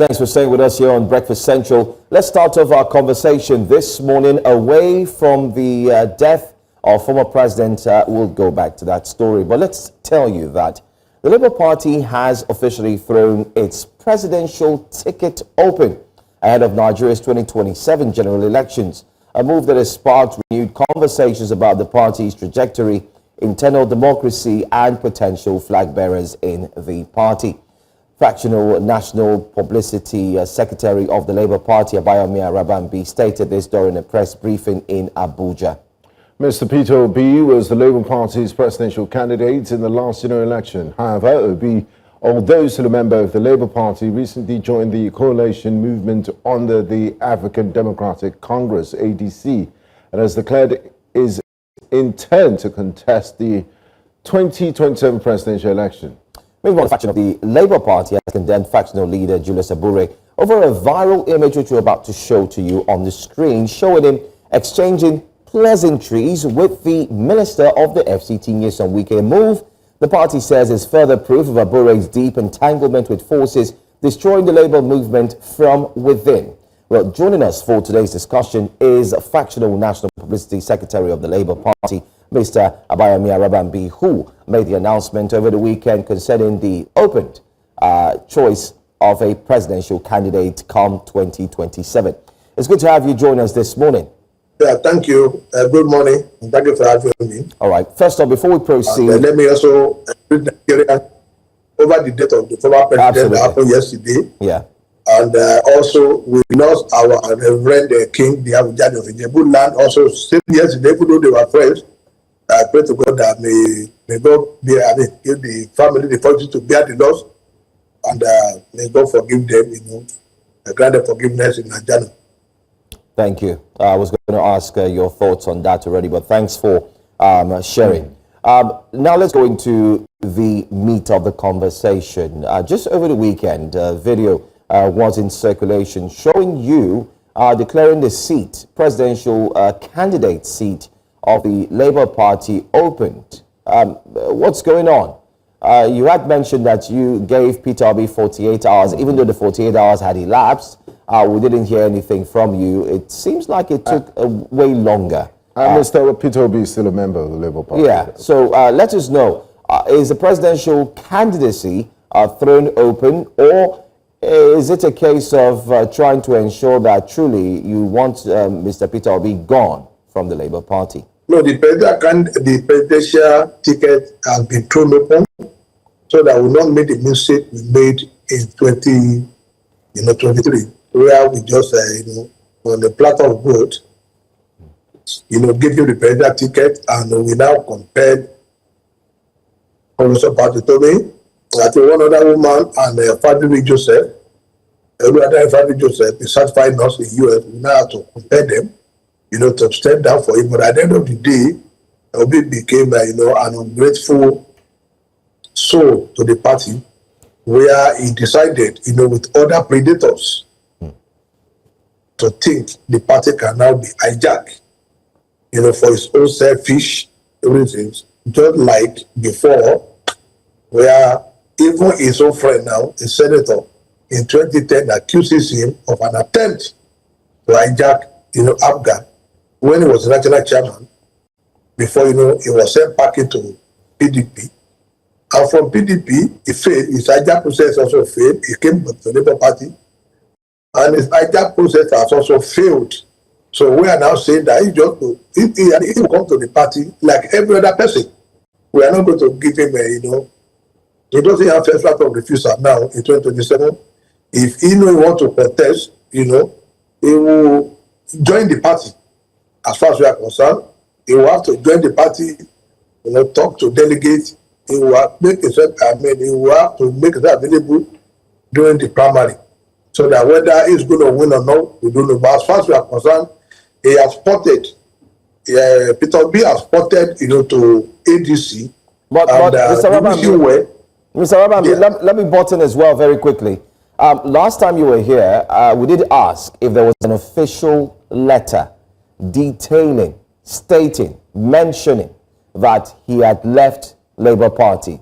Thanks for staying with us here on Breakfast Central. Let's start off our conversation this morning away from the death of former president. We'll go back to that story, but let's tell you that the Labour Party has officially thrown its presidential ticket open ahead of Nigeria's 2027 general elections, a move that has sparked renewed conversations about the party's trajectory, internal democracy, and potential flag bearers in the party. Fractional National Publicity Secretary of the Labour Party, Abayomi Arabambi, stated this during a press briefing in Abuja. Mr. Peter Obi was the Labour Party's presidential candidate in the last general election. However, Obi, although still a member of the Labour Party, recently joined the coalition movement under the African Democratic Congress, ADC, and has declared his intent to contest the 2027 presidential election. Meanwhile, the faction of the Labour Party has condemned factional leader Julius Abure over a viral image which we're about to show to you on the screen, showing him exchanging pleasantries with the Minister of the FCT, Nyesom Wike. A move the party says is further proof of Abure's deep entanglement with forces destroying the Labour movement from within. Well, joining us for today's discussion is Fractional National Publicity Secretary of the Labour Party, Mr. Abayomi Arabambi, who made the announcement over the weekend concerning the opened choice of a presidential candidate come 2027. It's good to have you join us this morning. Yeah, thank you. Good morning. Thank you for having me. All right. First off, before we proceed, let me also read Nigeria over the death of the former president that happened yesterday. Yeah. And also, we lost our Reverend King, the Abujadi of Ijebu land, also same yesterday, even though they were friends. I pray to God that may God give the family the fortune to bear the loss, and may God forgive them, grant them forgiveness in Nigeria. Thank you. I was going to ask your thoughts on that already, but thanks for sharing. Now let's go into the meat of the conversation. Just over the weekend, a video was in circulation showing you declaring the seat, presidential candidate seat of the Labour Party opened. What's going on? You had mentioned that you gave Peter Obi 48 hours, even though the 48 hours had elapsed. We didn't hear anything from you. It seems like it took way longer. Mr. Peter Obi is still a member of the Labour Party. Yeah, so let us know, is the presidential candidacy thrown open, or is it a case of trying to ensure that truly you want Mr. Peter Obi gone from the Labour Party? No, the presidential ticket has been thrown open so that we will not make the mistake we made in 2023, where we just, on the platform of vote, give you the presidential ticket, and we now compared Professor Patrick Toby, I think one other woman, and Fadri Joseph. Every other Fadri Joseph is certified nurse in US. We now have to compare them, to step down for him. But at the end of the day, Obi became, an ungrateful soul to the party, where he decided, with other predators, to think the party can now be hijacked, for his own selfish reasons, just like before, where even his own friend now, a senator, in 2010 accuses him of an attempt to hijack, Afghan, when he was national chairman, before, he was sent back into PDP. And from PDP, he failed. His hijack process also failed. He came to the Labour Party, and his hijack process has also failed. So we are now saying that he will come to the party like every other person. We are not going to give him he doesn't have first right of refusal now in 2027. If he wants to contest, he will join the party. As far as we are concerned, he will have to join the party, talk to delegates. He will make himself, he will have to make himself available during the primary. So that whether he's going to win or not, we don't know. But as far as we are concerned, he has spotted, Peter Obi has spotted, to ADC. But Mr. Arabambi, let me butt in as well very quickly. Last time you were here, we did ask if there was an official letter detailing, stating, mentioning that he had left Labour Party.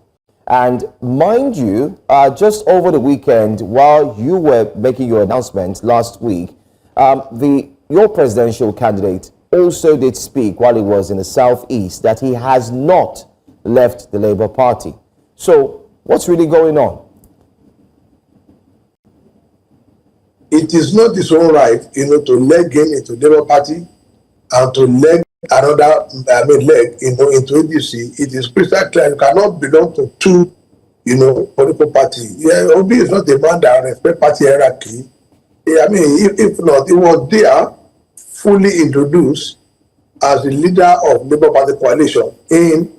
And mind you, just over the weekend, while you were making your announcement last week, your presidential candidate also did speak while he was in the southeast that he has not left the Labour Party. So what's really going on? It is not his own right, to leg in into Labour Party and to leg another leg, into ADC. It is crystal clear. You cannot belong to two, political parties. Yeah, Obi is not a man that respects party hierarchy. Yeah, if not, he was there fully introduced as the leader of Labour Party coalition in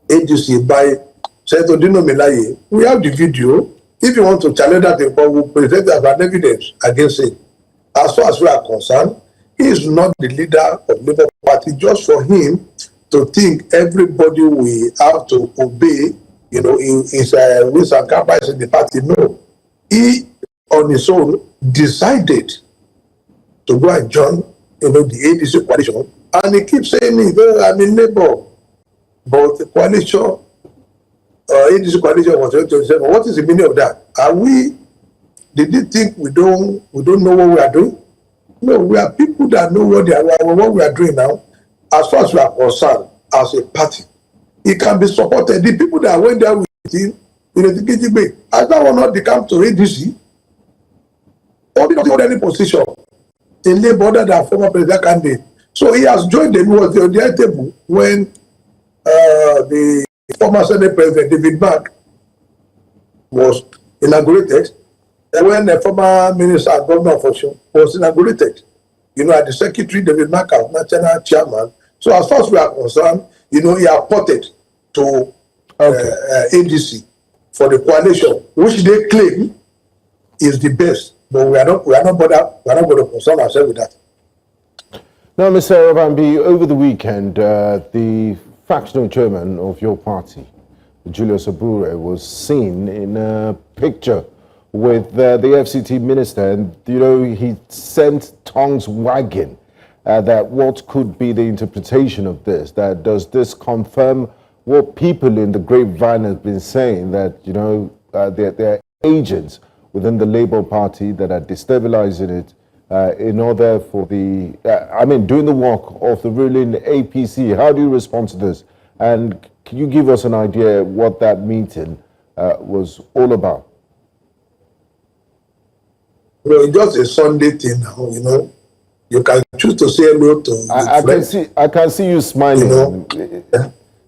ADC by Senator Dino Melaye. We have the video. If you want to challenge that, we'll present as an evidence against it. As far as we are concerned, he is not the leader of Labour Party. Just for him to think everybody will have to obey, his wills and caprices in the party. No, he on his own decided to go and join, the ADC coalition, and he keeps saying, I'm in Labour, but the coalition. ADC coalition was 2027. What is the meaning of that? Did they think we don't know what we are doing? No, we are people that know what we are doing now. As far as we are concerned, as a party, it can be supported. The people that went there with him, as that will not come to ADC, or did not hold any position in Labour other than former president candidate. So he has joined them. He was on the table when the former Senate President David Mark was inaugurated, and when the former Minister and Governor of Osun was inaugurated, at the Secretary David Mark as National Chairman. So as far as we are concerned, he appointed to ADC for the coalition, which they claim is the best, but we are not going to concern ourselves with that. Now, Mr. Arabambi, over the weekend, the fractional chairman of your party, Julius Abure, was seen in a picture with the FCT minister, and he sent tongues wagging that what could be the interpretation of this. That does this confirm what people in the grapevine have been saying, that there are agents within the Labour Party that are destabilizing it in order for doing the work of the ruling APC. How do you respond to this? And can you give us an idea what that meeting was all about? Well, it's just a Sunday thing now, You can choose to say hello to I can see you smiling.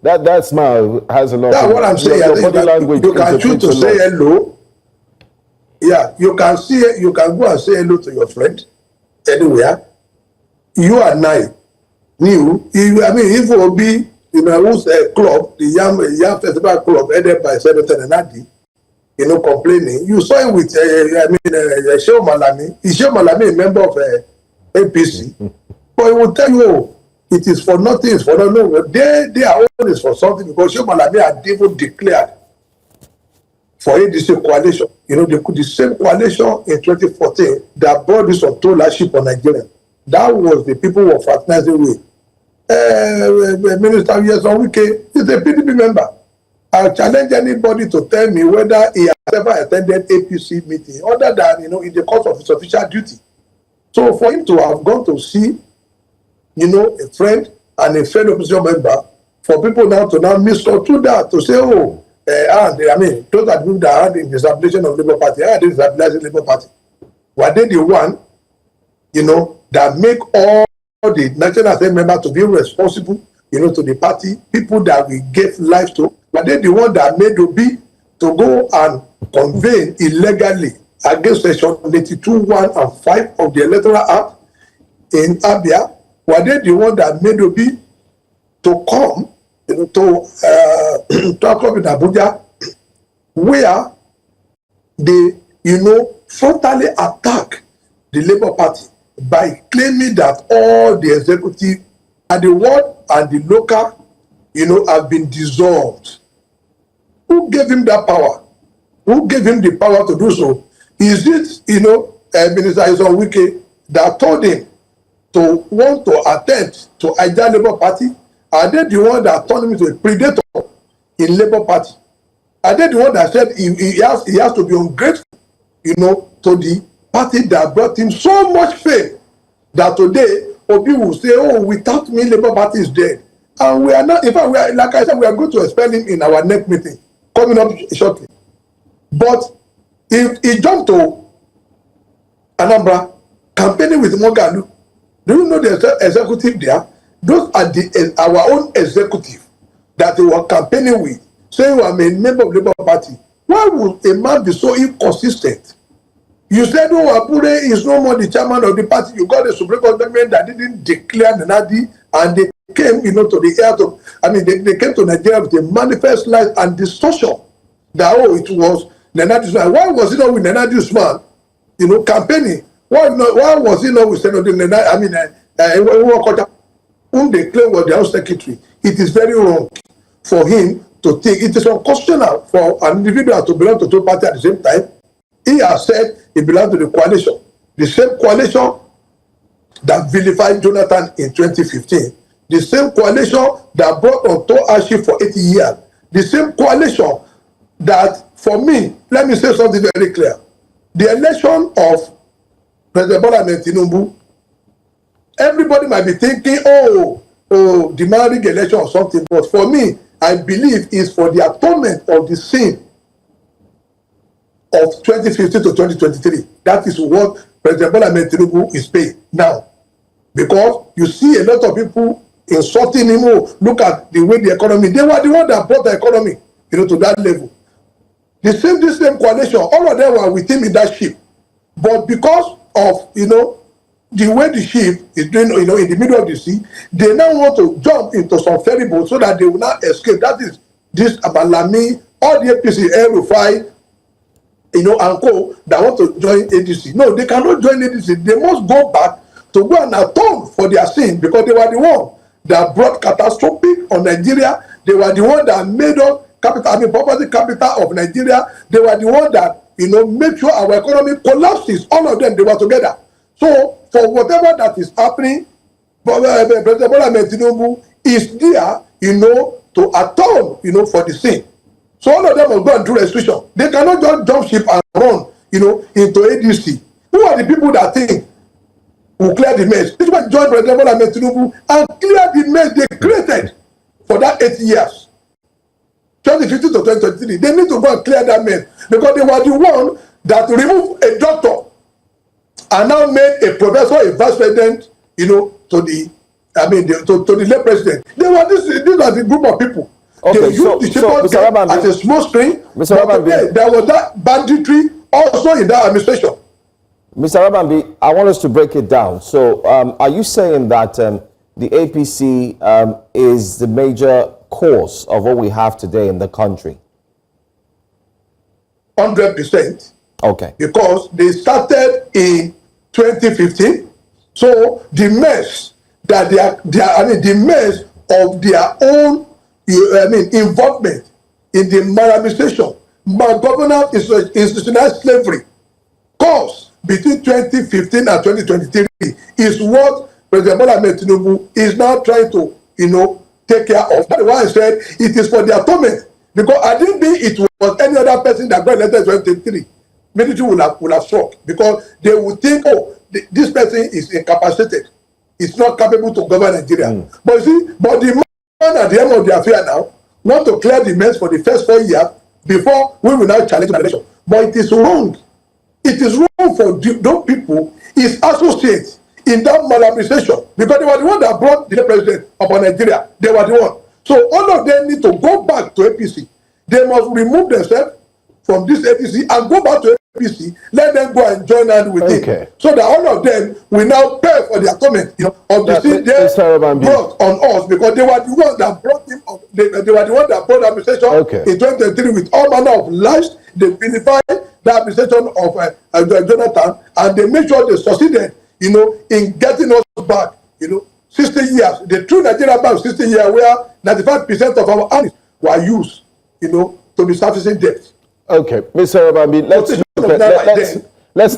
That smile has a lot. That's what I'm saying. Your body language. You can choose to say hello. Yeah, you can go and say hello to your friend anywhere. You and I knew. If it will be, who's a club, the Yam Festival Club, headed by Senator Nadi, complaining. You saw him with, Shehu Malami. Is Shehu Malami a member of APC? But he will tell you, it is for nothing, it's for nothing. No, their own is for something, because Shehu Malami had even declared for ADC coalition. The same coalition in 2014 that brought this controllership on Nigeria. That was the people who were fraternizing with. Minister Yeson Wike is a PDP member. I challenge anybody to tell me whether he has ever attended APC meeting other than in the course of his official duty. So for him to have gone to see a friend and a fellow opposition member, for people now to misconstrue that, to say, those are the people that are in the destabilization of Labour Party, are the destabilizing Labour Party. Were they the one, that make all the National Assembly members to be responsible, to the party, people that we gave life to? Were they the one that made Obi to go and convene illegally against Section 82(1) and 5 of the Electoral Act in Abia? Were they the one that made Obi to come to talk up in Abuja, where they, frontally attack the Labour Party by claiming that all the executive and the world and the local, have been dissolved? Who gave him that power? Who gave him the power to do so? Is it, Minister Yeson Wike that told him to want to attempt to hijack Labour Party? Are they the one that turned him into a predator in Labour Party? Are they the one that said he has to be ungrateful, to the party that brought him so much fame that today Obi will say, oh, without me, Labour Party is dead. And we are not, in fact, like I said, we are going to expel him in our next meeting, coming up shortly. But if he jumped to Anambra, campaigning with Mogalu, do you know the executive there? Those are our own executive that they were campaigning with, saying, I'm a member of the Labour Party. Why would a man be so inconsistent? You said, oh, Abure is no more the chairman of the party. You got a Supreme Court government that didn't declare Nenadi, and they came, to the air to, they came to Nigeria with a manifest lies and distortion that, oh, it was Nenadi's man. Why was it not with Nenadi's man, campaigning? Why was it not with Senator Nenadi, whom they claim was their own secretary? It is very wrong for him to think. It is unconstitutional for an individual to belong to two parties at the same time. He has said he belongs to the coalition. The same coalition that vilified Jonathan in 2015. The same coalition that brought on Toashi for 80 years. The same coalition that, for me, let me say something very clear. The election of President Bola Ahmed Tinubu, everybody might be thinking, oh, the marriage election or something. But for me, I believe it's for the atonement of the sin of 2015 to 2023. That is what President Bola Ahmed Tinubu is paying now. Because you see a lot of people insulting him. Oh, look at the way the economy. They were the one that brought the economy, to that level. This same coalition, all of them were with him in that ship. But because of, the way the ship is doing, in the middle of the sea, they now want to jump into some ferry boat so that they will not escape. That is this Abalami, all the APC, El-Rufai, and co that want to join ADC. No, they cannot join ADC. They must go back to go and atone for their sin, because they were the one that brought catastrophe on Nigeria. They were the one that made us property capital of Nigeria. They were the one that, made sure our economy collapses. All of them, they were together. So, for whatever that is happening, President Bola Ahmed Tinubu is there, to atone, for the sin. So all of them will go and do restitution. They cannot just jump ship and run, into ADC. Who are the people that think will clear the mess? This one joined President Bola Ahmed Tinubu and clear the mess they created for that 8 years. 2015 to 2023. They need to go and clear that mess, because they were the one that removed a doctor and now made a professor, a vice president, to the late president. They were these are the group of people. Okay, they used the Mr. Arabambi, as a small screen. Mr. Arabambi, there was that banditry also in that administration. Mr. Arabambi, I want us to break it down. So, are you saying that the APC is the major cause of what we have today in the country? 100%. Okay. Because they started in 2015. So the mess that the mess of their own involvement in the maladministration, governance, institutionalized slavery, caused between 2015 and 2023 is what President Bola Ahmed Tinubu is now trying to, take care of. That's why I said it is for the atonement. Because I didn't think it was any other person that got elected in 2023. Military will have struck, because they would think, oh, this person is incapacitated. It's not capable to govern Nigeria. But you see, the man at the end of the affair now want to clear the mess for the first 4 years before we will now challenge the election. But it is wrong. It is wrong for those people, his associates in that maladministration, because they were the one that brought the president upon Nigeria. They were the one. So all of them need to go back to APC. They must remove themselves from this APC and go back to APC. Let them go and join hands with it, so that all of them will now pay for the atonement of the sin they brought on us, because they were the ones that brought him up. They were the ones that brought the administration in 2023 with all manner of lies. They vilified the administration of Jonathan, and they made sure they succeeded, in getting us back, 60 years. The true Nigeria back 60 years, where 95% of our earnings were used, to be servicing debt. Okay, Mr. Arabambi, let's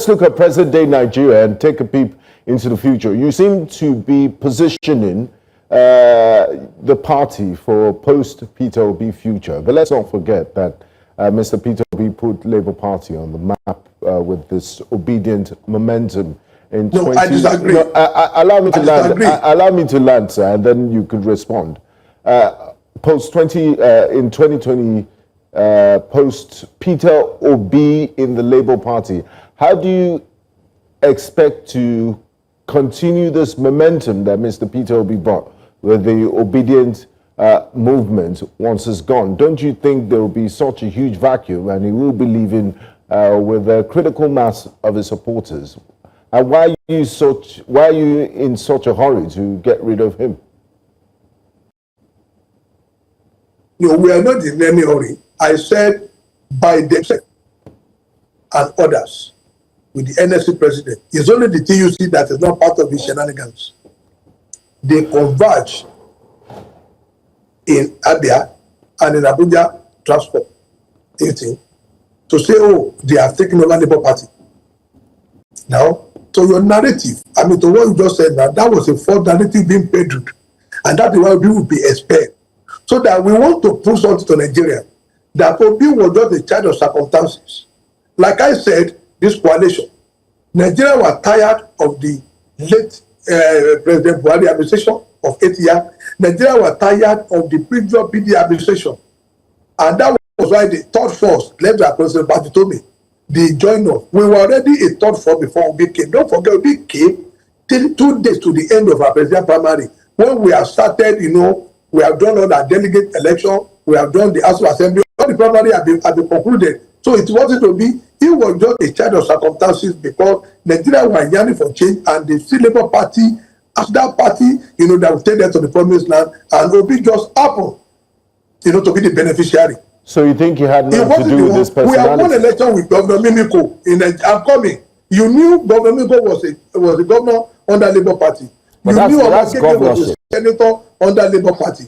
look at present day Nigeria and take a peep into the future. You seem to be positioning the party for post-Peter Obi future. But let's not forget that Mr. Peter Obi put Labour Party on the map with this obedient momentum in No, 20... I disagree. No, allow me to land. disagree. Allow me to land, sir, and then you could respond. In 2020, post Peter Obi in the Labour Party, how do you expect to continue this momentum that Mr. Peter Obi brought with the obedient movement once it's gone? Don't you think there will be such a huge vacuum and he will be leaving with a critical mass of his supporters? And why are you in such a hurry to get rid of him? No, we are not in any hurry. I said by themselves and others with the NSC president. It's only the TUC that is not part of the shenanigans. They converge in Abia and in Abuja transport to say, oh, they have taken over Labour Party. Now, to your narrative, I mean, to what you just said now, that was a false narrative being peddled. And that is why we will be expelled. So that we want to prove something to Nigeria, that Obi was just a child of circumstances. Like I said, this coalition, Nigeria was tired of the late President Buhari administration of 8 years. Nigeria was tired of the previous PD administration. And that was why the third force, led by President Batitomi, they joined us. We were already a third force before Obi came. Don't forget, Obi came 2 days to the end of our presidential primary. When we have started, we have done all our delegate election, we have done the House of Assembly, all the primary have been concluded. So it wasn't to be, he was just a child of circumstances because Nigeria was yearning for change and the Labour Party, as that party, that will take them to the promised land, and Obi just happened, to be the beneficiary. So you think he had nothing to do with this personality? We have won election with Governor Mimiko. I'm coming. You knew Governor Mimiko was a governor under Labour Party. But you knew that's governorship. Was a senator under Labour Party.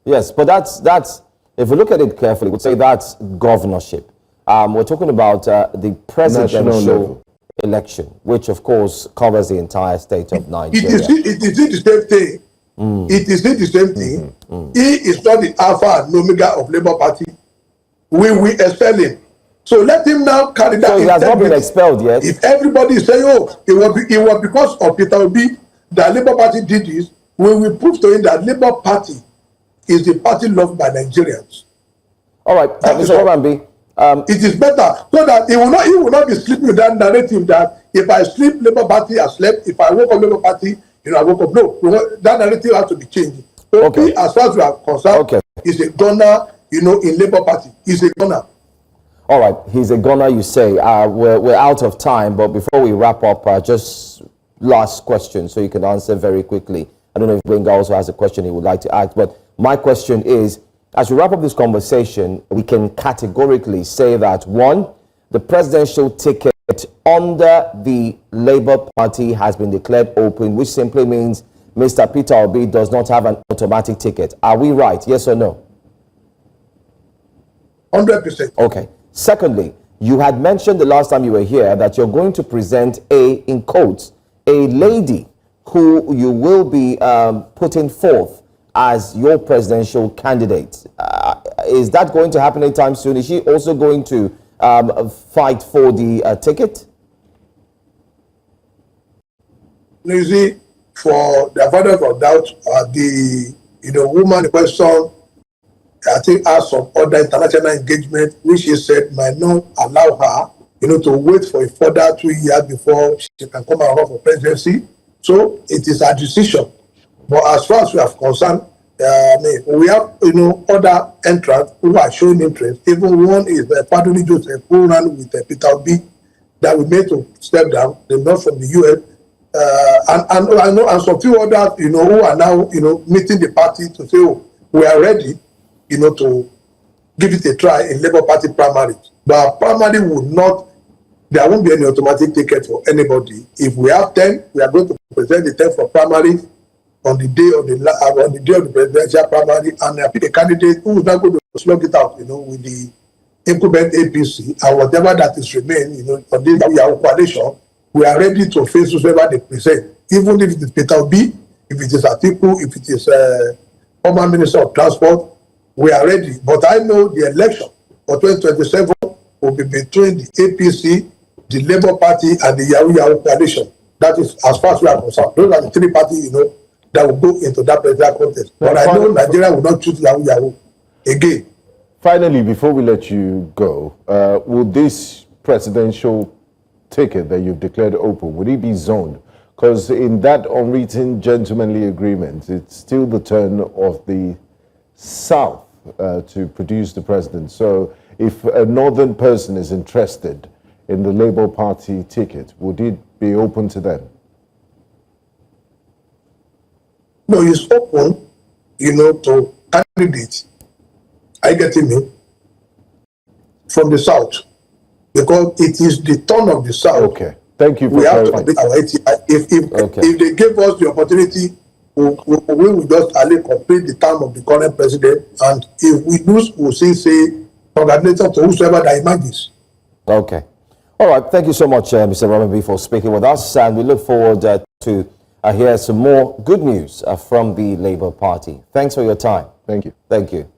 Yes, but that's if we look at it carefully, we'd say that's governorship. We're talking about the presidential election, which of course covers the entire state of Nigeria. It is the same thing. It is not the same thing. He is not the alpha and omega of Labour Party. We expel him. So let him now carry that. So he has not been expelled yet. If everybody is saying, oh, it was because of Peter Obi that Labour Party did this, we will prove to him that Labour Party is the party loved by Nigerians. All right, Mr. Arabambi. It is better so that he will not be sleeping with that narrative that if I sleep, Labour Party has slept. If I woke up, Labour Party, I woke up. No, that narrative has to be changed. Okay. As far as we are concerned, he's a gunner, in Labour Party. He's a gunner. All right, he's a gunner, you say. We're out of time, but before we wrap up, just last question so you can answer very quickly. I don't know if Benga also has a question he would like to ask, but my question is, as we wrap up this conversation, we can categorically say that, one, the presidential ticket under the Labour Party has been declared open, which simply means Mr. Peter Obi does not have an automatic ticket. Are we right? Yes or no? 100%. Okay. Secondly, you had mentioned the last time you were here that you're going to present in quotes, a lady who you will be putting forth as your presidential candidate. Is that going to happen anytime soon? Is she also going to fight for the ticket? You see, for the avoidance of doubt, the woman in question, I think, has some other international engagement, which she said might not allow her, to wait for a further 2 years before she can come and run for presidency. So it is her decision. But as far as we are concerned, we have, other entrants who are showing interest. Even one is Paduni Joseph, who ran with Peter Obi, that we made to step down. They're not from the US. And I know, and some few others, who are now, meeting the party to say, oh, we are ready, to give it a try in Labour Party primary. But primary would not, there won't be any automatic ticket for anybody. If we have 10, we are going to present the 10 for primary on the day of the presidential primary, and pick a candidate who is not going to slug it out, with the incumbent APC and whatever that is remain, on this coalition. We are ready to face whoever they present, even if it is Peter Obi, if it is Atiku, if it is former Minister of Transport, we are ready. But I know the election for 2027 will be between the APC, the Labour Party, and the Yahoo coalition. That is as far as we are concerned. Those are the three parties, that will go into that presidential contest. But I know Nigeria will not choose Yahoo again. Finally, before we let you go, will this presidential ticket that you've declared open, would it be zoned? Because in that unwritten gentlemanly agreement, it's still the turn of the South to produce the president. So if a northern person is interested in the Labour Party ticket, would it be open to them? No, it's open, to candidates. I get me from the South, because it is the turn of the South. Okay, thank you for we have to clarifying. complete our ATI. If they give us the opportunity, we will just only complete the term of the current president, and if we lose, we'll say congratulations to whosoever that emerges. Okay. All right. Thank you so much, Mr. Arabambi, for speaking with us, and we look forward to hear some more good news from the Labour Party. Thanks for your time. Thank you. Thank you.